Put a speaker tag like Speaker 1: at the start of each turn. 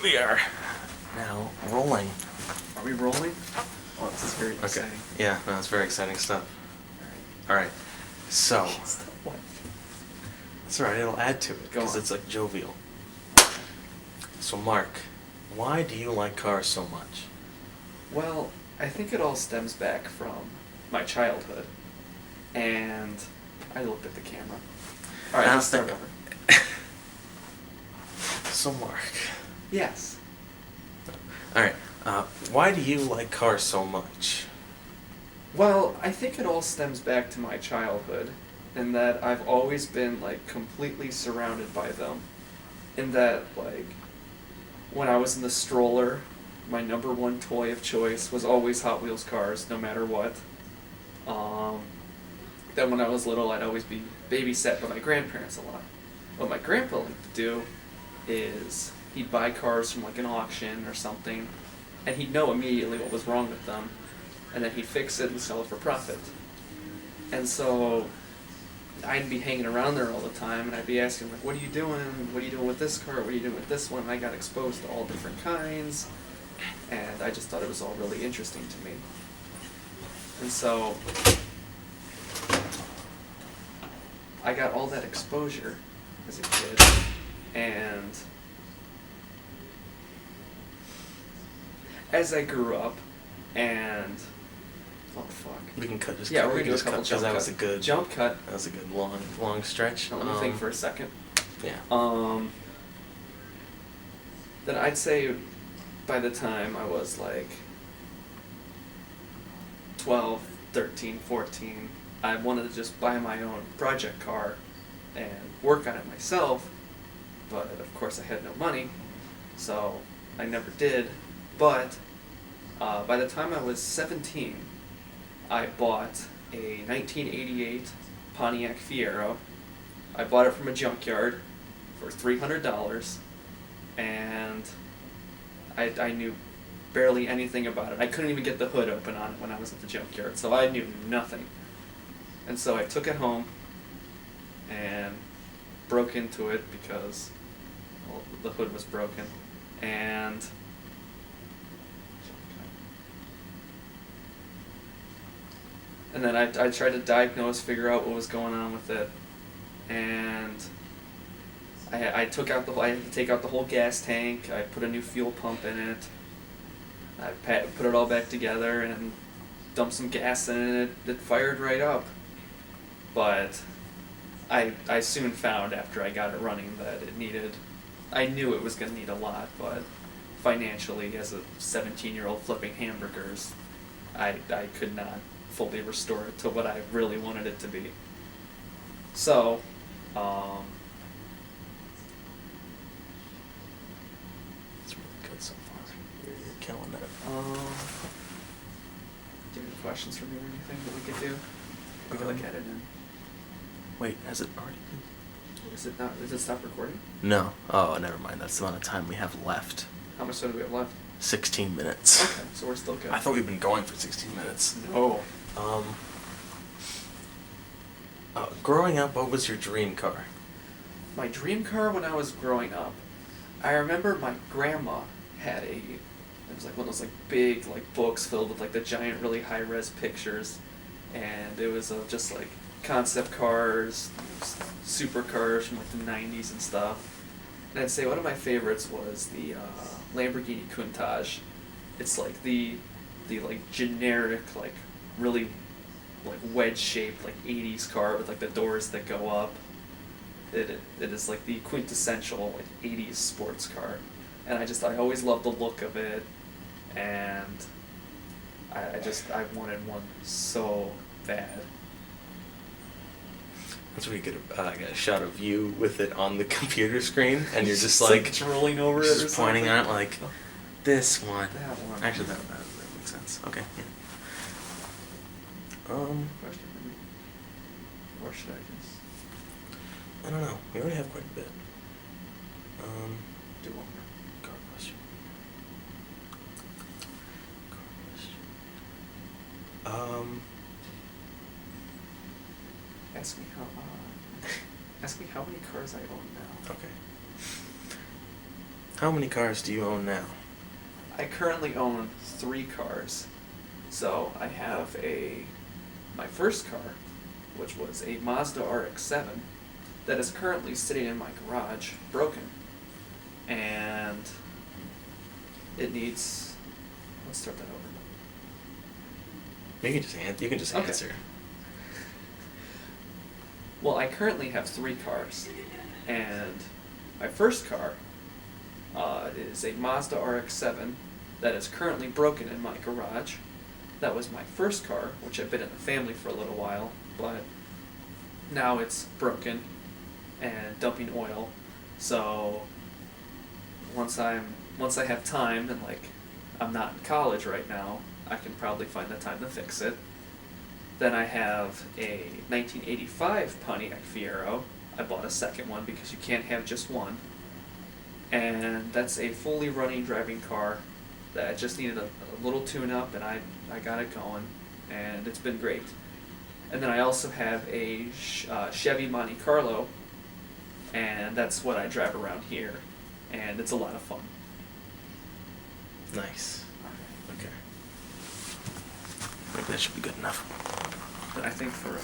Speaker 1: We are now rolling.
Speaker 2: Are we rolling? Oh, this is very
Speaker 1: Okay.
Speaker 2: exciting.
Speaker 1: Yeah, no, it's very exciting stuff. Alright. So,
Speaker 2: What?
Speaker 1: that's alright, it'll add to it,
Speaker 2: Go
Speaker 1: because
Speaker 2: on.
Speaker 1: it's like jovial. So Mark, why do you like cars so much?
Speaker 2: Well, I think it all stems back from my childhood. And I looked at the camera. Alright, let's start over.
Speaker 1: So Mark.
Speaker 2: Yes.
Speaker 1: Alright, why do you like cars so much?
Speaker 2: Well, I think it all stems back to my childhood, in that I've always been, like, completely surrounded by them. In that, like, when I was in the stroller, my number one toy of choice was always Hot Wheels cars, no matter what. Then when I was little, I'd always be babysat by my grandparents a lot. What my grandpa liked to do is he'd buy cars from, like, an auction or something, and he'd know immediately what was wrong with them, and then he'd fix it and sell it for profit. And so I'd be hanging around there all the time, and I'd be asking, like, what are you doing? What are you doing with this car? What are you doing with this one? And I got exposed to all different kinds, and I just thought it was all really interesting to me. And so I got all that exposure as a kid, and as I grew up, and oh fuck.
Speaker 1: We can cut this.
Speaker 2: Yeah,
Speaker 1: cut,
Speaker 2: we're
Speaker 1: we
Speaker 2: gonna do a
Speaker 1: can just
Speaker 2: couple
Speaker 1: cut,
Speaker 2: jump
Speaker 1: that
Speaker 2: cuts.
Speaker 1: was a good
Speaker 2: Jump cut.
Speaker 1: That was a good long stretch.
Speaker 2: Now, let me think for a second.
Speaker 1: Yeah.
Speaker 2: Then I'd say by the time I was like 12, 13, 14, I wanted to just buy my own project car and work on it myself, but of course I had no money, so I never did. But by the time I was 17, I bought a 1988 Pontiac Fiero. I bought it from a junkyard for $300, and I knew barely anything about it. I couldn't even get the hood open on it when I was at the junkyard, so I knew nothing. And so I took it home and broke into it because, well, the hood was broken, and then I tried to diagnose, figure out what was going on with it, and I had to take out the whole gas tank. I put a new fuel pump in it. I put it all back together and dumped some gas in it. It fired right up. But I soon found after I got it running that I knew it was going to need a lot, but financially, as a 17-year-old flipping hamburgers, I could not fully restore it to what I really wanted it to be. So,
Speaker 1: It's really good so far. You're killing it.
Speaker 2: do you have any questions for me or anything that we could do? We could like edit in.
Speaker 1: Wait, has it already been?
Speaker 2: Is it not? Is it stop recording?
Speaker 1: No. Oh, never mind. That's the amount of time we have left.
Speaker 2: How much time do we have left?
Speaker 1: 16 minutes.
Speaker 2: Okay, so we're still good.
Speaker 1: I thought we'd been going for 16 minutes.
Speaker 2: No.
Speaker 1: Growing up, what was your dream car?
Speaker 2: My dream car when I was growing up, I remember my grandma had it was like one of those like big like books filled with like the giant really high res pictures, and it was of just like concept cars, supercars from like the 90s and stuff. And I'd say one of my favorites was the Lamborghini Countach. It's like the like generic like really like wedge shaped like 80s car with like the doors that go up. It is like the quintessential like 80s sports car, and I always loved the look of it, and I wanted one so bad.
Speaker 1: That's where you get a shot of you with it on the computer screen, and you're just like
Speaker 2: drooling over it,
Speaker 1: just
Speaker 2: or
Speaker 1: pointing
Speaker 2: something.
Speaker 1: at it like this one.
Speaker 2: That one.
Speaker 1: Actually, that makes sense. Okay. Yeah.
Speaker 2: Question for me, or should I just
Speaker 1: I don't know. We already have quite a bit.
Speaker 2: do one more?
Speaker 1: Car question.
Speaker 2: Ask me how many cars I own now.
Speaker 1: Okay. How many cars do you own now?
Speaker 2: I currently own 3 cars. So I have my first car, which was a Mazda RX-7, that is currently sitting in my garage, broken. And it needs... Let's start that over.
Speaker 1: You can just
Speaker 2: Okay.
Speaker 1: answer.
Speaker 2: Well, I currently have 3 cars, and my first car is a Mazda RX-7 that is currently broken in my garage. That was my first car, which had been in the family for a little while, but now it's broken and dumping oil. So once I have time and I'm not in college right now, I can probably find the time to fix it. Then I have a 1985 Pontiac Fiero. I bought a second one because you can't have just one. And that's a fully running driving car that just needed a little tune-up, and I got it going, and it's been great. And then I also have a Chevy Monte Carlo, and that's what I drive around here, and it's a lot of fun.
Speaker 1: Nice. Okay. Maybe that should be good enough.
Speaker 2: But I think for